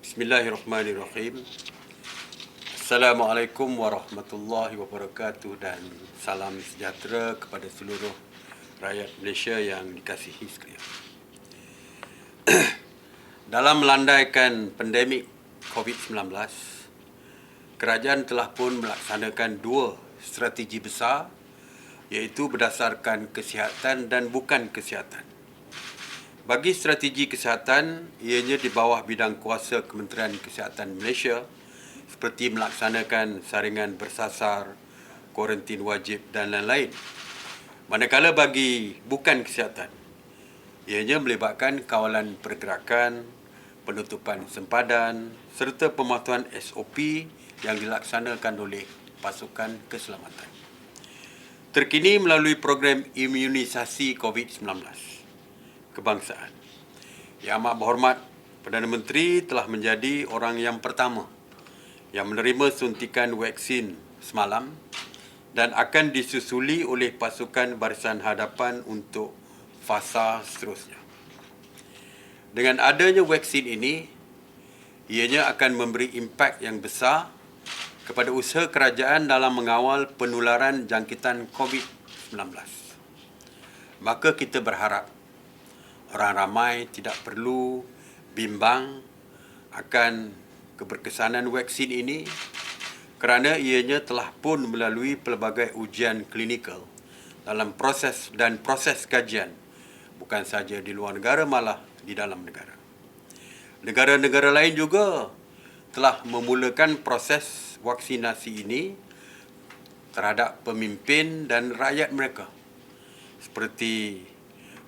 Bismillahirrahmanirrahim. Assalamualaikum warahmatullahi wabarakatuh dan salam sejahtera kepada seluruh rakyat Malaysia yang dikasihi sekalian. Dalam melandaikan pandemik COVID-19, kerajaan telah pun melaksanakan dua strategi besar, iaitu berdasarkan kesihatan dan bukan kesihatan. Bagi strategi kesihatan, ianya di bawah bidang kuasa Kementerian Kesihatan Malaysia seperti melaksanakan saringan bersasar, kuarantin wajib dan lain-lain. Manakala bagi bukan kesihatan, ianya melibatkan kawalan pergerakan, penutupan sempadan serta pematuhan SOP yang dilaksanakan oleh pasukan keselamatan. Terkini melalui program imunisasi COVID-19 kebangsaan. Yang amat berhormat, Perdana Menteri telah menjadi orang yang pertama yang menerima suntikan vaksin semalam dan akan disusuli oleh pasukan barisan hadapan untuk fasa seterusnya. Dengan adanya vaksin ini, ianya akan memberi impak yang besar kepada usaha kerajaan dalam mengawal penularan jangkitan COVID-19. Maka kita berharap orang ramai tidak perlu bimbang akan keberkesanan vaksin ini kerana ianya telah pun melalui pelbagai ujian klinikal dalam proses kajian bukan sahaja di luar negara, malah di dalam negara. Negara-negara lain juga telah memulakan proses vaksinasi ini terhadap pemimpin dan rakyat mereka, seperti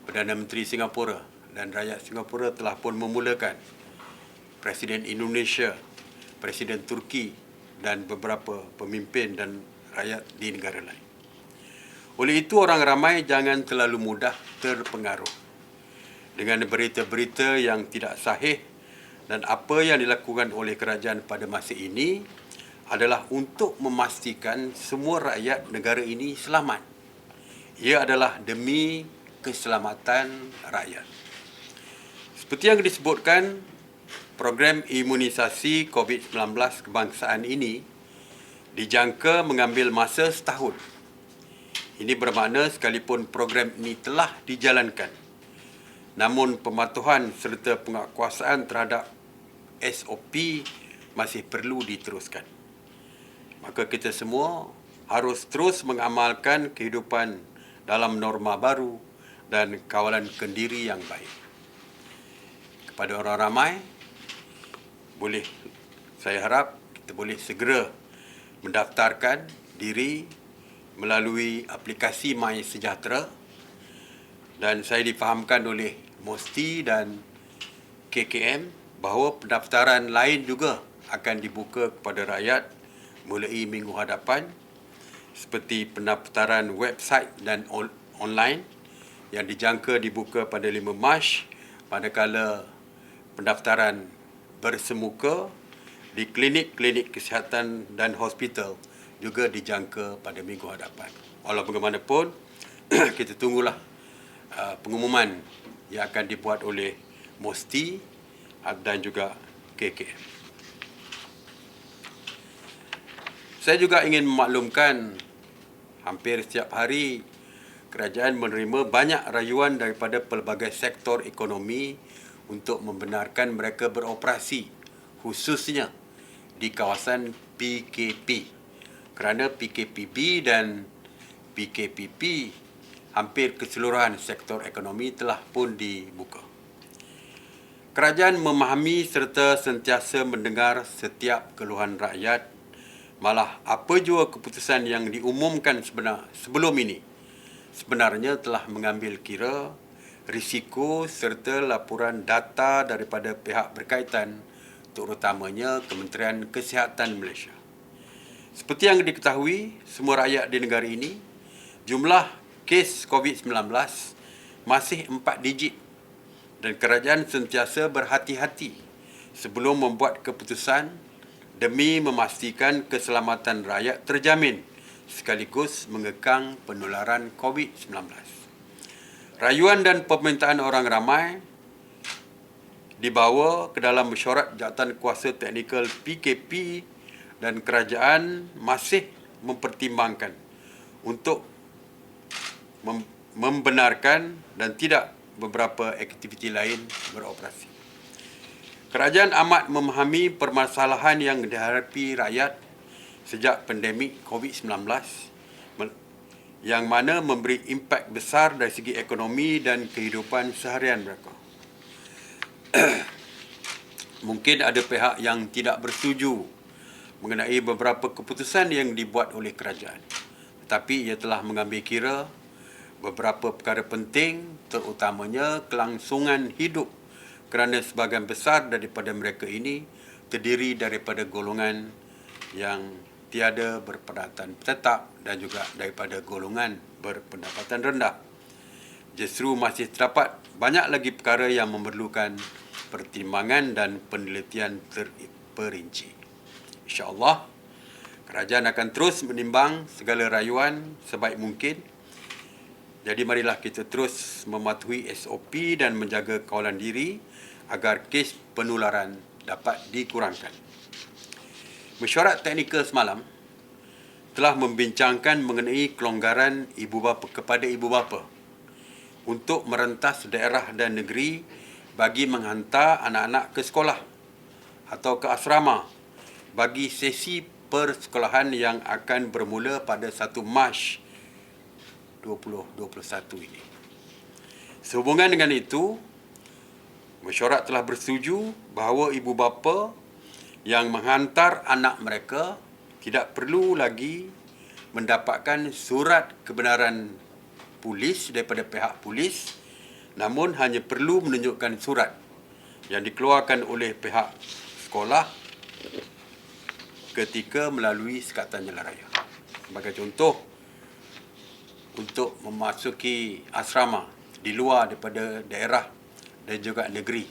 Perdana Menteri Singapura dan rakyat Singapura telah pun memulakan. Presiden Indonesia, Presiden Turki dan beberapa pemimpin dan rakyat di negara lain. Oleh itu, orang ramai jangan terlalu mudah terpengaruh dengan berita-berita yang tidak sahih, dan apa yang dilakukan oleh kerajaan pada masa ini adalah untuk memastikan semua rakyat negara ini selamat. Ia adalah demi keselamatan rakyat. Seperti yang disebutkan, program imunisasi COVID-19 kebangsaan ini dijangka mengambil masa setahun. Ini bermakna sekalipun program ini telah dijalankan, namun pematuhan serta penguatkuasaan terhadap SOP masih perlu diteruskan. Maka kita semua harus terus mengamalkan kehidupan dalam norma baru dan kawalan kendiri yang baik. Kepada orang ramai, saya harap kita boleh segera mendaftarkan diri melalui aplikasi MySejahtera, dan saya difahamkan oleh MOSTI dan KKM bahawa pendaftaran lain juga akan dibuka kepada rakyat mulai minggu hadapan, seperti pendaftaran website dan online yang dijangka dibuka pada 5 Mac, manakala pendaftaran bersemuka di klinik-klinik kesihatan dan hospital juga dijangka pada minggu hadapan. Walau bagaimanapun, kita tunggulah pengumuman yang akan dibuat oleh MOSTI dan juga KKM. Saya juga ingin memaklumkan hampir setiap hari kerajaan menerima banyak rayuan daripada pelbagai sektor ekonomi untuk membenarkan mereka beroperasi, khususnya di kawasan PKP. Kerana PKPB dan PKPP, hampir keseluruhan sektor ekonomi telah pun dibuka. Kerajaan memahami serta sentiasa mendengar setiap keluhan rakyat. Malah apa jua keputusan yang diumumkan sebelum ini sebenarnya telah mengambil kira risiko serta laporan data daripada pihak berkaitan, terutamanya Kementerian Kesihatan Malaysia. Seperti yang diketahui semua rakyat di negara ini, jumlah kes COVID-19 masih 4 digit dan kerajaan sentiasa berhati-hati sebelum membuat keputusan demi memastikan keselamatan rakyat terjamin sekaligus mengekang penularan COVID-19. Rayuan dan permintaan orang ramai dibawa ke dalam mesyuarat jawatankuasa teknikal PKP dan kerajaan masih mempertimbangkan untuk membenarkan dan tidak beberapa aktiviti lain beroperasi. Kerajaan amat memahami permasalahan yang dihadapi rakyat sejak pandemik COVID-19 yang mana memberi impak besar dari segi ekonomi dan kehidupan seharian mereka. Mungkin ada pihak yang tidak bersetuju mengenai beberapa keputusan yang dibuat oleh kerajaan. Tetapi ia telah mengambil kira beberapa perkara penting, terutamanya kelangsungan hidup, kerana sebahagian besar daripada mereka ini terdiri daripada golongan yang tiada berpendapatan tetap dan juga daripada golongan berpendapatan rendah. Justru masih terdapat banyak lagi perkara yang memerlukan pertimbangan dan penelitian terperinci. InsyaAllah, kerajaan akan terus menimbang segala rayuan sebaik mungkin. Jadi marilah kita terus mematuhi SOP dan menjaga kawalan diri agar kes penularan dapat dikurangkan. Mesyuarat teknikal semalam telah membincangkan mengenai kelonggaran kepada ibu bapa untuk merentas daerah dan negeri bagi menghantar anak-anak ke sekolah atau ke asrama bagi sesi persekolahan yang akan bermula pada 1 Mac 2021 ini. Sehubungan dengan itu, mesyuarat telah bersetuju bahawa ibu bapa yang menghantar anak mereka tidak perlu lagi mendapatkan surat kebenaran polis daripada pihak polis, namun hanya perlu menunjukkan surat yang dikeluarkan oleh pihak sekolah ketika melalui sekatan jalan raya. Sebagai contoh, untuk memasuki asrama di luar daripada daerah dan juga negeri,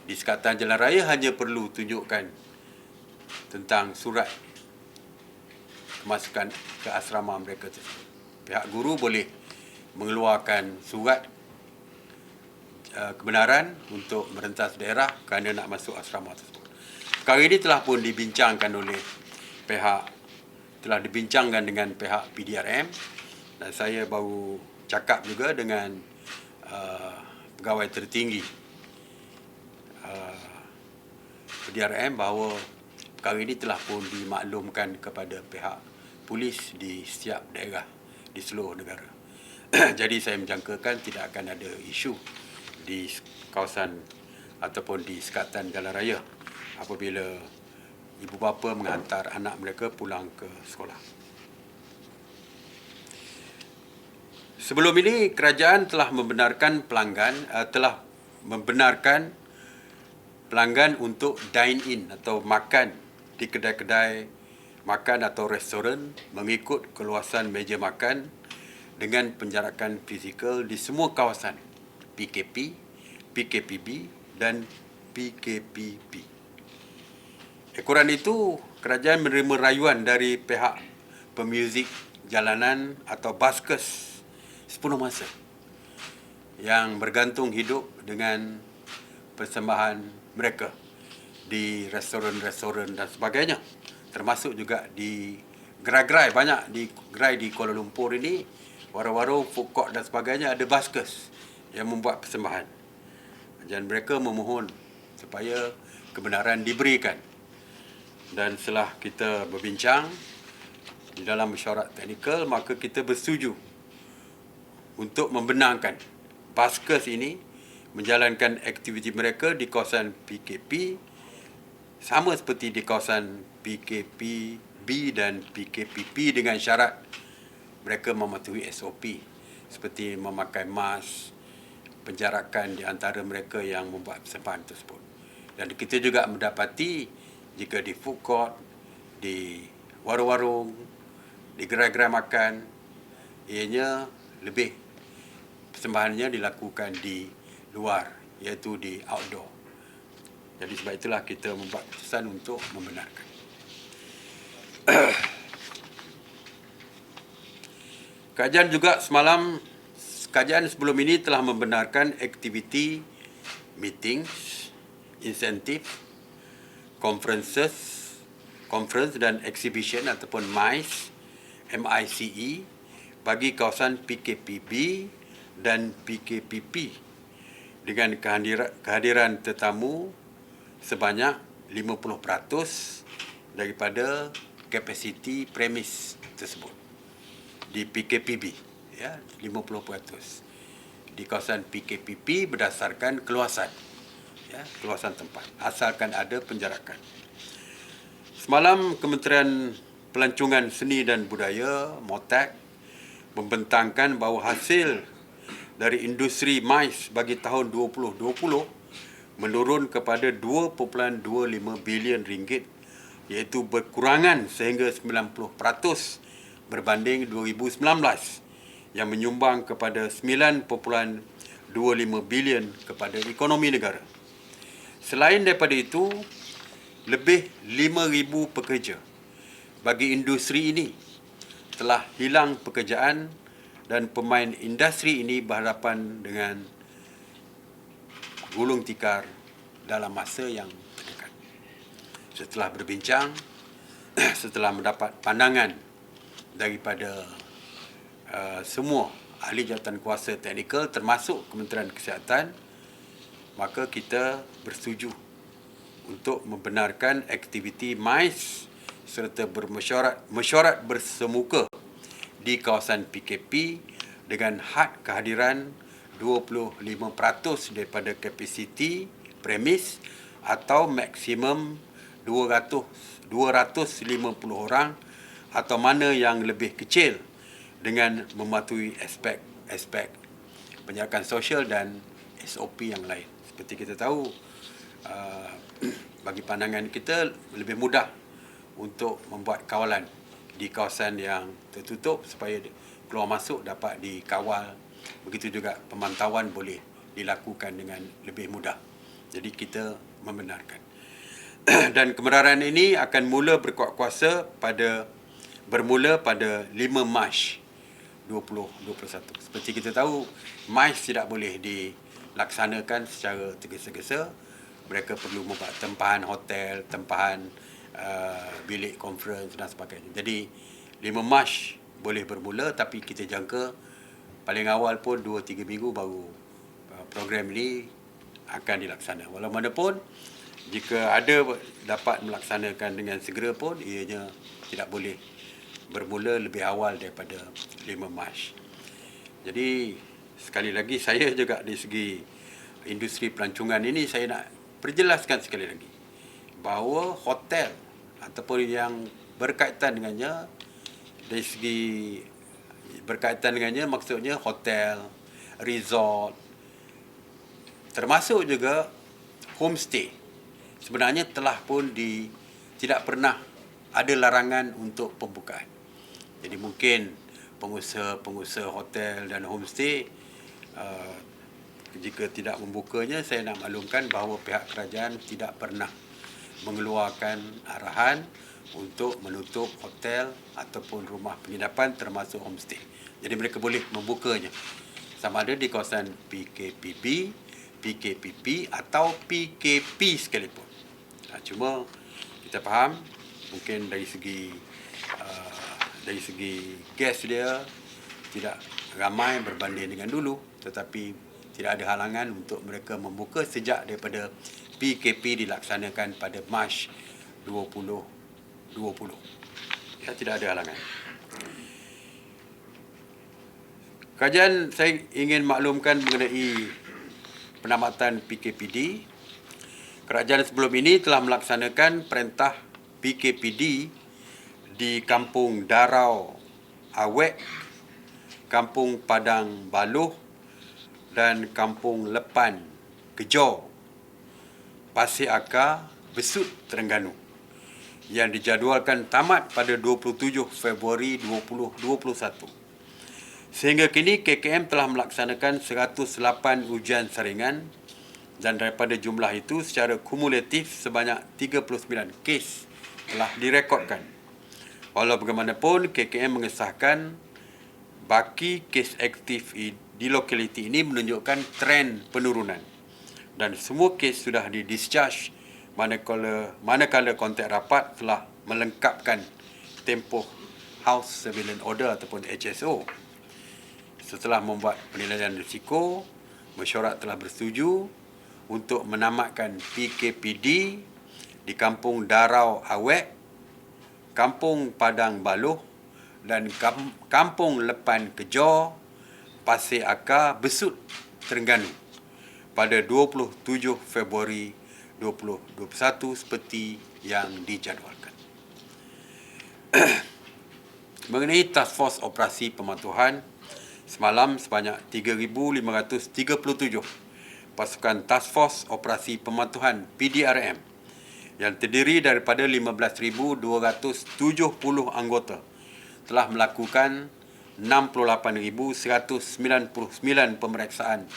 di sekatan jalan raya hanya perlu tunjukkan tentang surat kemasukan ke asrama mereka tersebut. Pihak guru boleh mengeluarkan surat kebenaran untuk merentas daerah kerana nak masuk asrama tersebut. Perkara ini telah pun dibincangkan dengan pihak PDRM, dan saya baru cakap juga dengan pegawai tertinggi PDRM bahawa perkara ini telah pun dimaklumkan kepada pihak polis di setiap daerah di seluruh negara. Jadi saya menjangkakan tidak akan ada isu di kawasan ataupun di sekatan jalan raya apabila ibu bapa menghantar anak mereka pulang ke sekolah. Sebelum ini, kerajaan telah membenarkan pelanggan untuk dine-in atau makan di kedai-kedai makan atau restoran mengikut keluasan meja makan dengan penjarakan fizikal di semua kawasan PKP, PKPB dan PKPP. Ekoran itu, kerajaan menerima rayuan dari pihak pemuzik jalanan atau buskers sepenuh masa yang bergantung hidup dengan persembahan mereka di restoran-restoran dan sebagainya, termasuk juga di gerai-gerai. Banyak di gerai di Kuala Lumpur ini, warung-warung, food court dan sebagainya, ada buskers yang membuat persembahan, dan mereka memohon supaya kebenaran diberikan. Dan setelah kita berbincang di dalam mesyuarat teknikal, maka kita bersetuju untuk membenarkan buskers ini menjalankan aktiviti mereka di kawasan PKP sama seperti di kawasan PKPB dan PKPP dengan syarat mereka mematuhi SOP seperti memakai mask, penjarakan di antara mereka yang membuat persembahan tersebut. Dan kita juga mendapati jika di food court, di warung-warung, di gerai-gerai makan, ianya lebih persembahannya dilakukan di luar, iaitu di outdoor. Jadi sebab itulah kita membuat keputusan untuk membenarkan. Kajian sebelum ini telah membenarkan aktiviti meetings insentif, conference dan exhibition ataupun MICE bagi kawasan PKPB dan PKPP dengan kehadiran tetamu sebanyak 50% daripada kapasiti premis tersebut di PKPB, ya, 50%. Di kawasan PKPP berdasarkan keluasan, ya, keluasan tempat, asalkan ada penjarakan. Semalam Kementerian Pelancongan Seni dan Budaya (MOTAK) membentangkan bahawa hasil dari industri MICE bagi tahun 2020 menurun kepada 2.25 bilion ringgit, iaitu berkurangan sehingga 90% berbanding 2019 yang menyumbang kepada 9.25 bilion kepada ekonomi negara. Selain daripada itu, lebih 5,000 pekerja bagi industri ini telah hilang pekerjaan dan pemain industri ini berhadapan dengan gulung tikar dalam masa yang terdekat. Setelah berbincang, setelah mendapat pandangan daripada semua ahli jawatan kuasa teknikal termasuk Kementerian Kesihatan, maka kita bersetuju untuk membenarkan aktiviti MICE serta mesyuarat bersemuka di kawasan PKP dengan had kehadiran 25% daripada kapasiti premis atau maksimum 250 orang atau mana yang lebih kecil dengan mematuhi aspek penjagaan sosial dan SOP yang lain. Seperti kita tahu, bagi pandangan kita lebih mudah untuk membuat kawalan di kawasan yang tertutup supaya keluar masuk dapat dikawal. Begitu juga pemantauan boleh dilakukan dengan lebih mudah. Jadi kita membenarkan. Dan kebenaran ini akan mula berkuat kuasa bermula pada 5 Mac 2021. Seperti kita tahu, MICE tidak boleh dilaksanakan secara tergesa-gesa. Mereka perlu membuat tempahan hotel, tempahan bilik conference dan sebagainya. Jadi 5 Mac boleh bermula, tapi kita jangka paling awal pun 2-3 minggu baru program ini akan dilaksana. Walau mana pun, jika ada dapat melaksanakan dengan segera pun, ianya tidak boleh bermula lebih awal daripada 5 Mac. Jadi sekali lagi, saya juga di segi industri pelancongan ini, saya nak perjelaskan sekali lagi bahawa hotel ataupun yang berkaitan dengannya, dari segi berkaitan dengannya maksudnya hotel, resort, termasuk juga homestay, sebenarnya telah pun tidak pernah ada larangan untuk pembukaan. Jadi mungkin pengusaha hotel dan homestay jika tidak membukanya, saya nak maklumkan bahawa pihak kerajaan tidak pernah mengeluarkan arahan untuk menutup hotel ataupun rumah penginapan termasuk homestay. Jadi mereka boleh membukanya sama ada di kawasan PKPB, PKPP atau PKP sekalipun. Cuma kita faham mungkin dari segi gas dia tidak ramai berbanding dengan dulu, tetapi tidak ada halangan untuk mereka membuka sejak daripada PKP dilaksanakan pada Mac 2020. Ya, tidak ada halangan. Kajian saya ingin maklumkan mengenai penamatan PKPD. Kerajaan sebelum ini telah melaksanakan perintah PKPD di Kampung Darau Awek, Kampung Padang Baluh dan Kampung Lepan Kejau, Pasir Akar, Besut, Terengganu yang dijadualkan tamat pada 27 Februari 2021. Sehingga kini KKM telah melaksanakan 108 ujian saringan dan daripada jumlah itu secara kumulatif sebanyak 39 kes telah direkodkan. Walau bagaimanapun, KKM mengesahkan baki kes aktif di lokaliti ini menunjukkan trend penurunan. dan semua kes sudah di-discharge manakala kontak rapat telah melengkapkan tempoh House Surveillance Order ataupun HSO. Setelah membuat penilaian risiko, mesyuarat telah bersetuju untuk menamatkan PKPD di Kampung Darau Awek, Kampung Padang Baluh dan Kampung Lepan Kejor, Pasir Akar, Besut, Terengganu pada 27 Februari 2021 seperti yang dijadualkan. Mengenai Task Force Operasi Pematuhan, semalam sebanyak 3,537 pasukan Task Force Operasi Pematuhan PDRM yang terdiri daripada 15,270 anggota telah melakukan 68,199 pemeriksaan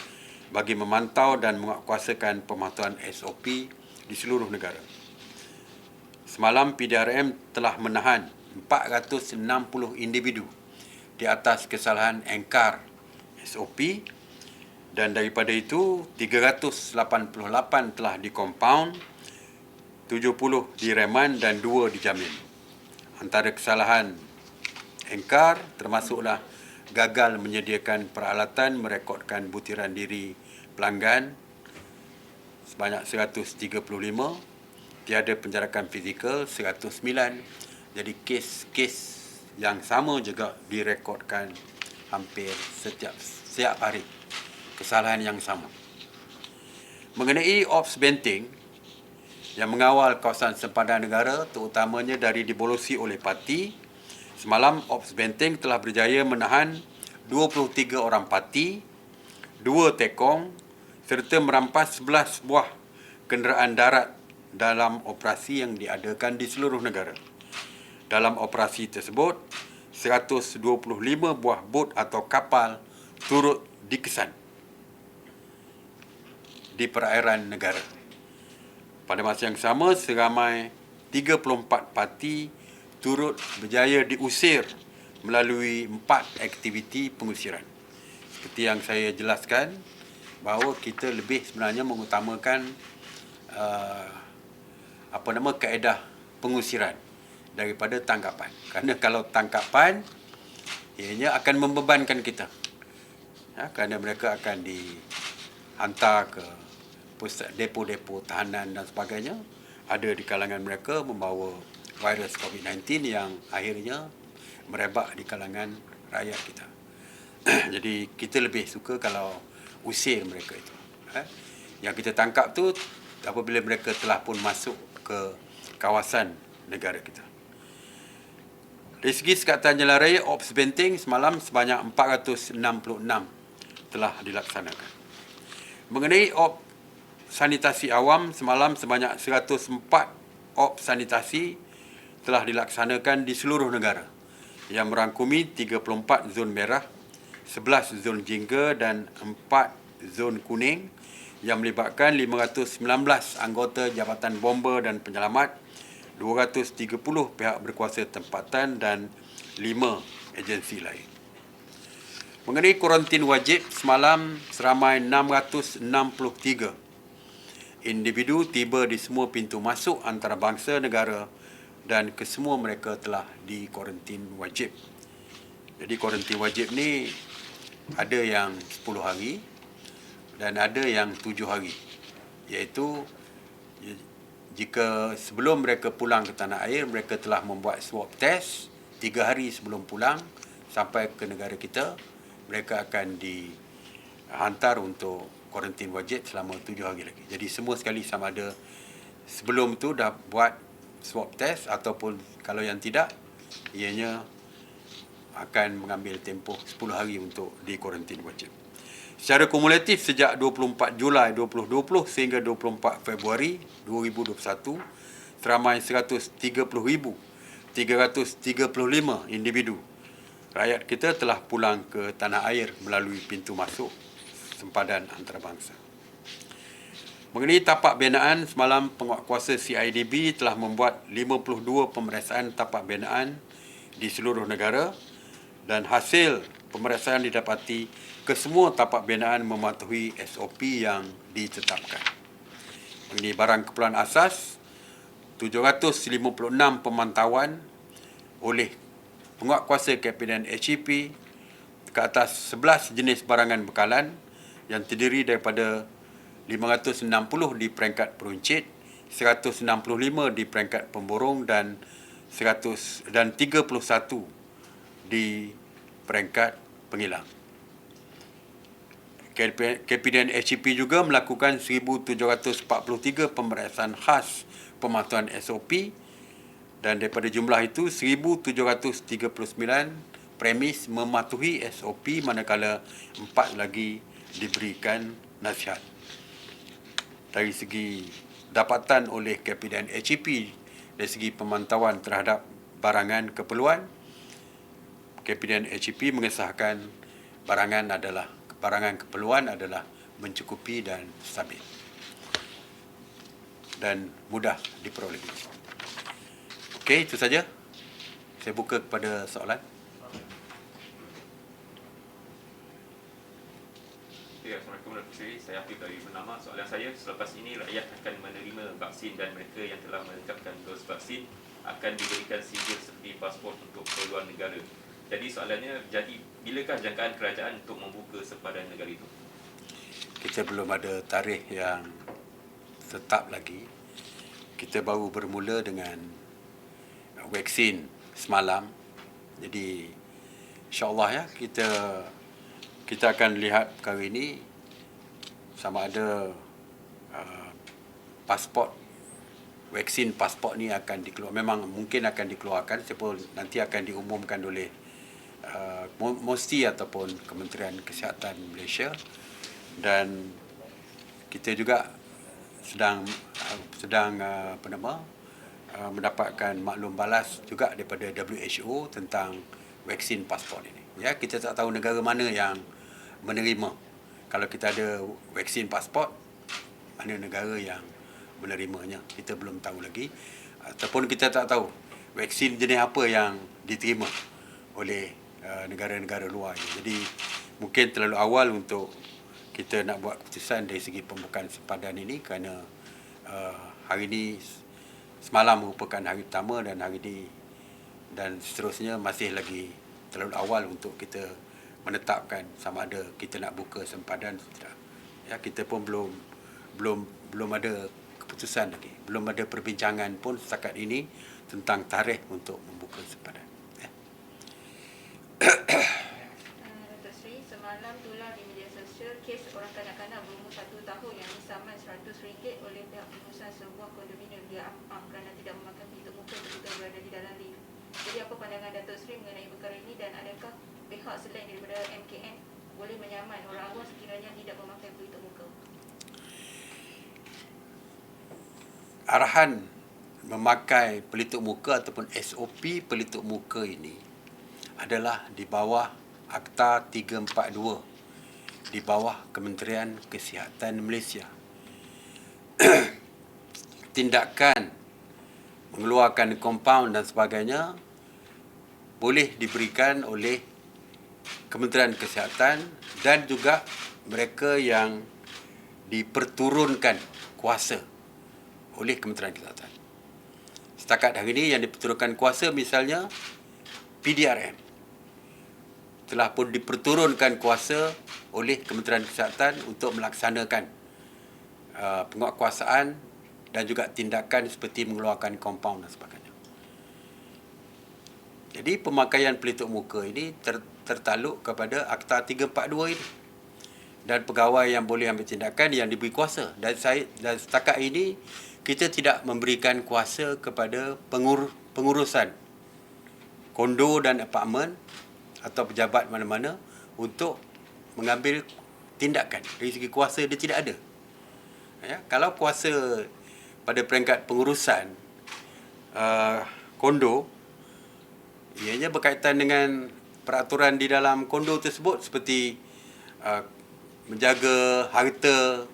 bagi memantau dan menguatkuasakan pematuhan SOP di seluruh negara. Semalam PDRM telah menahan 460 individu di atas kesalahan engkar SOP dan daripada itu 388 telah dikompaun, 70 direman dan 2 dijamin. Antara kesalahan engkar termasuklah gagal menyediakan peralatan merekodkan butiran diri pelanggan sebanyak 135, tiada penjarakan fizikal 109. Jadi kes-kes yang sama juga direkodkan hampir setiap hari. Kesalahan yang sama. Mengenai Ops Benteng yang mengawal kawasan sempadan negara, terutamanya dari dibolosi oleh parti, semalam Ops Benteng telah berjaya menahan 23 orang parti, 2 tekong serta merampas 11 buah kenderaan darat dalam operasi yang diadakan di seluruh negara. Dalam operasi tersebut, 125 buah bot atau kapal turut dikesan di perairan negara. Pada masa yang sama, seramai 34 parti turut berjaya diusir melalui 4 aktiviti pengusiran. Seperti yang saya jelaskan, bahawa kita lebih sebenarnya mengutamakan kaedah pengusiran daripada tangkapan. Kerana kalau tangkapan, ianya akan membebankan kita. Kerana mereka akan dihantar ke depo-depo tahanan dan sebagainya. Ada di kalangan mereka membawa virus COVID-19 yang akhirnya merebak di kalangan rakyat kita. Jadi kita lebih suka kalau usir mereka itu. Yang kita tangkap tu apabila mereka telah pun masuk ke kawasan negara kita. Dari segi sekatan jalan raya, Ops Benteng semalam sebanyak 466 telah dilaksanakan. Mengenai Ops Sanitasi Awam, semalam sebanyak 104 Ops Sanitasi telah dilaksanakan di seluruh negara yang merangkumi 34 zon merah, 11 zon jingga dan 4 zon kuning yang melibatkan 519 anggota Jabatan Bomba dan Penyelamat, 230 pihak berkuasa tempatan dan 5 agensi lain. Mengenai kuarantin wajib, semalam seramai 663 individu tiba di semua pintu masuk antarabangsa negara dan kesemua mereka telah dikuarantin wajib. Jadi kuarantin wajib ni ada yang 10 hari dan ada yang 7 hari. Iaitu jika sebelum mereka pulang ke tanah air, mereka telah membuat swab test 3 hari sebelum pulang sampai ke negara kita, mereka akan dihantar untuk kuarantin wajib selama 7 hari lagi. Jadi semua sekali sama ada sebelum tu dah buat swab test ataupun kalau yang tidak, ianya akan mengambil tempoh 10 hari untuk dikuarantin wajib. Secara kumulatif sejak 24 Julai 2020 sehingga 24 Februari 2021, seramai 130,335 individu rakyat kita telah pulang ke tanah air melalui pintu masuk sempadan antarabangsa. Mengenai tapak binaan, semalam penguatkuasa CIDB telah membuat 52 pemeriksaan tapak binaan di seluruh negara dan hasil pemeriksaan didapati kesemua tapak binaan mematuhi SOP yang ditetapkan. Ini barang keperluan asas, 756 pemantauan oleh penguatkuasa Kabinet HEP ke atas 11 jenis barangan bekalan yang terdiri daripada 560 di peringkat peruncit, 165 di peringkat pemborong dan 31 di peringkat pengilang. Kabinet HEP juga melakukan 1,743 pemeriksaan khas pematuhan SOP dan daripada jumlah itu 1,739 premis mematuhi SOP manakala 4 lagi diberikan nasihat. Dari segi dapatan oleh Kabinet HEP dari segi pemantauan terhadap barangan keperluan, Kabinet HEP mengesahkan barangan keperluan adalah mencukupi dan stabil dan mudah diperoleh. Okey, itu saja. Saya buka kepada soalan. Assalamualaikum warahmatullahi wabarakatuh. Saya Afif dari Bernama. Soalan saya, selepas ini rakyat akan menerima vaksin dan mereka yang telah melengkapkan dos vaksin akan diberikan sijil seperti pasport untuk keperluan negara. Jadi soalannya, bilakah jangkaan kerajaan untuk membuka sempadan negara itu? Kita belum ada tarikh yang tetap lagi. Kita baru bermula dengan vaksin semalam. Jadi insya-Allah ya, kita akan lihat perkara ini sama ada vaksin pasport ni akan dikeluarkan, memang mungkin akan dikeluarkan, nanti akan diumumkan oleh MOSTI ataupun Kementerian Kesihatan Malaysia, dan kita juga sedang mendapatkan maklum balas juga daripada WHO tentang vaksin pasport ini. Ya, kita tak tahu negara mana yang menerima. Kalau kita ada vaksin pasport, mana negara yang menerimanya, kita belum tahu lagi. Ataupun kita tak tahu vaksin jenis apa yang diterima oleh negara-negara luar. Jadi mungkin terlalu awal untuk kita nak buat keputusan dari segi pembukaan sempadan ini, kerana hari ini semalam merupakan hari pertama dan hari ini dan seterusnya masih lagi terlalu awal untuk kita menetapkan sama ada kita nak buka sempadan atau tidak. Ya, kita pun belum ada keputusan lagi. Belum ada perbincangan pun setakat ini tentang tarikh untuk membuka sempadan. Ya. Datuk Seri, semalam tular di media sosial kes orang kanak-kanak berumur 1 tahun yang disaman RM100 oleh pihak pengurusan sebuah kondominium di Ampang kerana tidak memakai pelitup muka ketika berada di dalam lift. Jadi apa pandangan Datuk Seri mengenai perkara ini, dan adakah pihak selain daripada MKN boleh menyaman orang awam sekiranya tidak memakai pelitup muka? Arahan memakai pelitup muka ataupun SOP pelitup muka ini adalah di bawah Akta 342, di bawah Kementerian Kesihatan Malaysia. Tindakan mengeluarkan kompaun dan sebagainya boleh diberikan oleh Kementerian Kesihatan dan juga mereka yang diperturunkan kuasa oleh Kementerian Kesihatan. Setakat hari ini yang diperturunkan kuasa misalnya PDRM telah pun diperturunkan kuasa oleh Kementerian Kesihatan untuk melaksanakan penguatkuasaan dan juga tindakan seperti mengeluarkan kompaun dan sebagainya. Jadi pemakaian pelitup muka ini tertaluk kepada Akta 342 ini. Dan pegawai yang boleh ambil tindakan yang diberi kuasa. Dan setakat ini kita tidak memberikan kuasa kepada pengurusan kondo dan apartmen atau pejabat mana-mana untuk mengambil tindakan. Dari segi kuasa dia tidak ada. Ya, kalau kuasa pada peringkat pengurusan kondo, ianya berkaitan dengan peraturan di dalam kondo tersebut seperti menjaga harta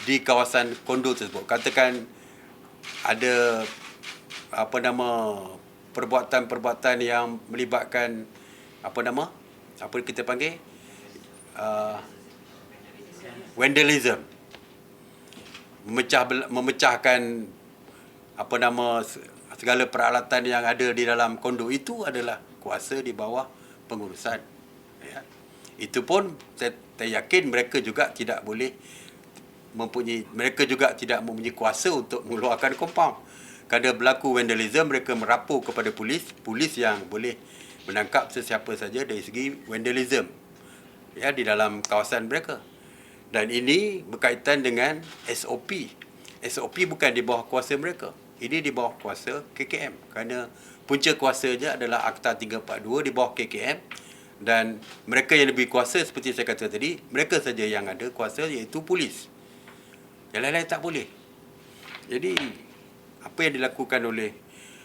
di kawasan kondo tersebut. Katakan ada perbuatan-perbuatan yang melibatkan apa kita panggil vandalism, memecahkan segala peralatan yang ada di dalam kondo. Itu adalah kuasa di bawah pengurusan, ya. Itu pun saya yakin mereka juga tidak mempunyai kuasa untuk mengeluarkan kompaun. Kalau berlaku vandalism, mereka merapu kepada polis yang boleh menangkap sesiapa saja dari segi vandalism, ya, di dalam kawasan mereka. Dan ini berkaitan dengan SOP. SOP bukan di bawah kuasa mereka. Ini di bawah kuasa KKM. Kerana punca kuasanya adalah Akta 342 di bawah KKM. Dan mereka yang lebih kuasa, seperti saya kata tadi, mereka saja yang ada kuasa, iaitu polis. Yang lain-lain tak boleh. Jadi, apa yang dilakukan oleh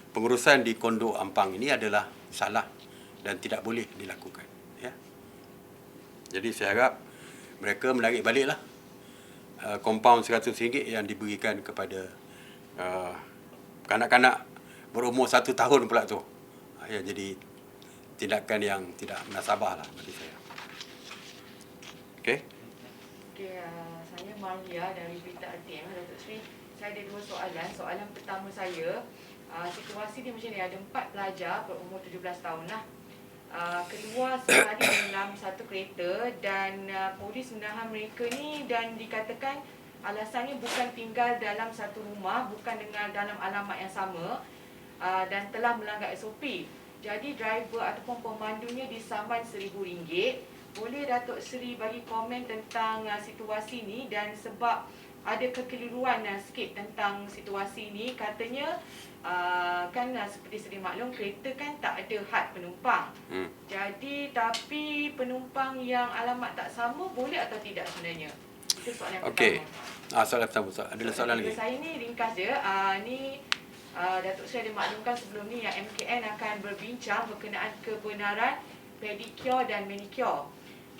pengurusan di kondo Ampang ini adalah salah dan tidak boleh dilakukan, ya. Jadi saya harap mereka menarik baliklah kompaun RM100 yang diberikan kepada kanak-kanak berumur 1 tahun pula tu. Ya, jadi tindakan yang tidak munasabah lah bagi saya. Okey. Okey, saya Maria dari Berita RTM, Datuk Seri. Saya ada 2 soalan. Soalan pertama saya, situasi dia macam ni, ada 4 pelajar berumur 17 tahun lah. Keluar sehari dalam satu kereta dan polis menahan mereka ni dan dikatakan alasannya bukan tinggal dalam satu rumah, bukan dengan dalam alamat yang sama dan telah melanggar SOP. Jadi driver ataupun pemandunya disaman RM1,000. Boleh Datuk Seri bagi komen tentang situasi ni dan sebab ada kekeliruan sikit tentang situasi ni. Katanya kan seperti sedia maklum, kereta kan tak ada had penumpang. Jadi tapi penumpang yang alamat tak sama boleh atau tidak sebenarnya? Itu soalan pertama. Okey. Soalan pertama. Ada soalan lagi? Saya ni ringkas je. Datuk Seri ada maklumkan sebelum ni yang MKN akan berbincang berkenaan kebenaran pedicure dan manicure.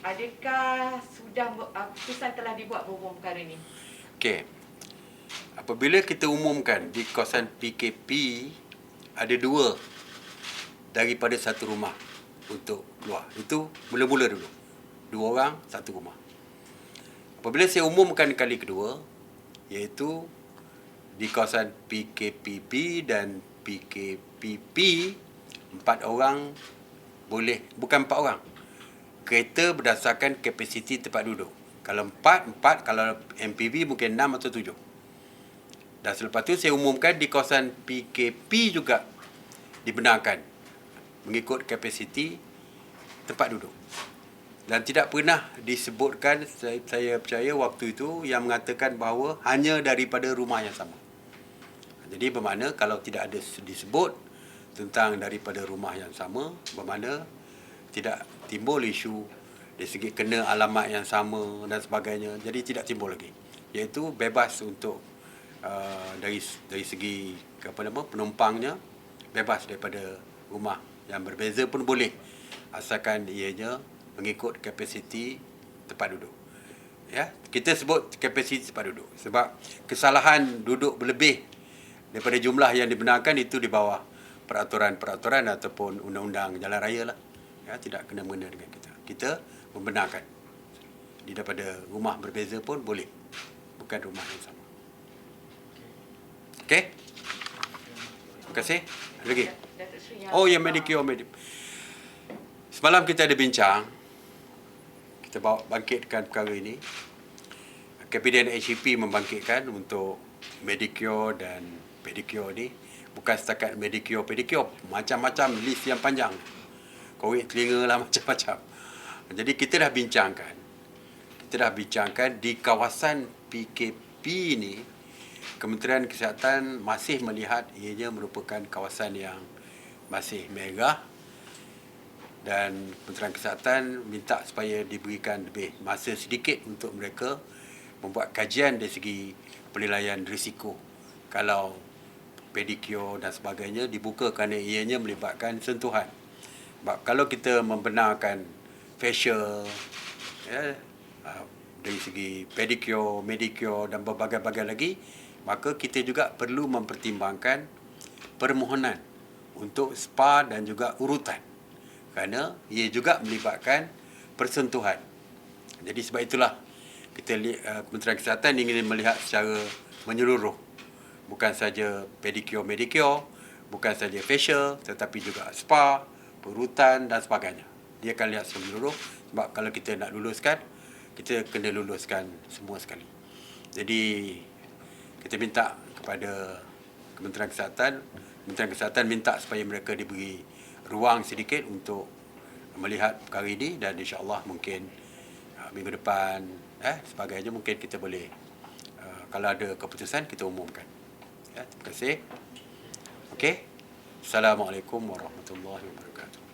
Adakah sudah keputusan telah dibuat berhubung perkara ni? Okey. Apabila kita umumkan di kawasan PKP ada 2 daripada satu rumah untuk keluar. Itu mula-mula dulu. 2 orang, satu rumah. Apabila saya umumkan kali kedua, iaitu di kawasan PKPB dan PKPP, 4 orang boleh, bukan 4 orang. Kereta berdasarkan kapasiti tempat duduk. Kalau 4, kalau MPV mungkin 6 atau 7. Dan selepas tu saya umumkan di kawasan PKP juga dibenarkan mengikut kapasiti tempat duduk. Dan tidak pernah disebutkan, saya percaya waktu itu, yang mengatakan bahawa hanya daripada rumah yang sama. Jadi bermakna kalau tidak ada disebut tentang daripada rumah yang sama, bermakna tidak timbul isu dari segi kena alamat yang sama dan sebagainya. Jadi tidak timbul lagi. Iaitu bebas untuk dari segi penumpangnya, bebas daripada rumah yang berbeza pun boleh, asalkan ianya mengikut kapasiti tempat duduk. Ya, kita sebut kapasiti tempat duduk sebab kesalahan duduk berlebih daripada jumlah yang dibenarkan itu di bawah peraturan-peraturan ataupun undang-undang jalan raya lah. Ya, tidak kena mengena dengan kita. Kita membenarkan daripada rumah berbeza pun boleh, bukan rumah yang sama. Okey? Terima kasih. Ada lagi? Oh, yang medicure. Semalam kita ada bincang, kita bangkitkan perkara ini. KPDN HEP membangkitkan untuk medicure dan pedicure ni. Bukan setakat medicure, pedicure. Macam-macam list yang panjang. Korek telinga lah, macam-macam. Jadi kita dah bincangkan di kawasan PKP ni, Kementerian Kesihatan masih melihat ianya merupakan kawasan yang masih merah dan Kementerian Kesihatan minta supaya diberikan lebih masa sedikit untuk mereka membuat kajian dari segi penilaian risiko kalau pedicure dan sebagainya dibuka kerana ianya melibatkan sentuhan. Sebab kalau kita membenarkan facial, ya, dari segi pedicure, manicure dan berbagai-bagai lagi, maka kita juga perlu mempertimbangkan permohonan untuk spa dan juga urutan. kerana ia juga melibatkan persentuhan. Jadi sebab itulah Kementerian Kesihatan ingin melihat secara menyeluruh, bukan saja pedicure, manicure, bukan saja facial, tetapi juga spa, perutan dan sebagainya. Dia akan lihat secara menyeluruh, sebab kalau kita nak luluskan, kita kena luluskan semua sekali. Jadi kita minta kepada Kementerian Kesihatan minta supaya mereka diberi ruang sedikit untuk melihat perkara ini, dan insya-Allah mungkin minggu depan sebagainya mungkin kita boleh kalau ada keputusan kita umumkan. Terima kasih. Okey. Assalamualaikum warahmatullahi wabarakatuh.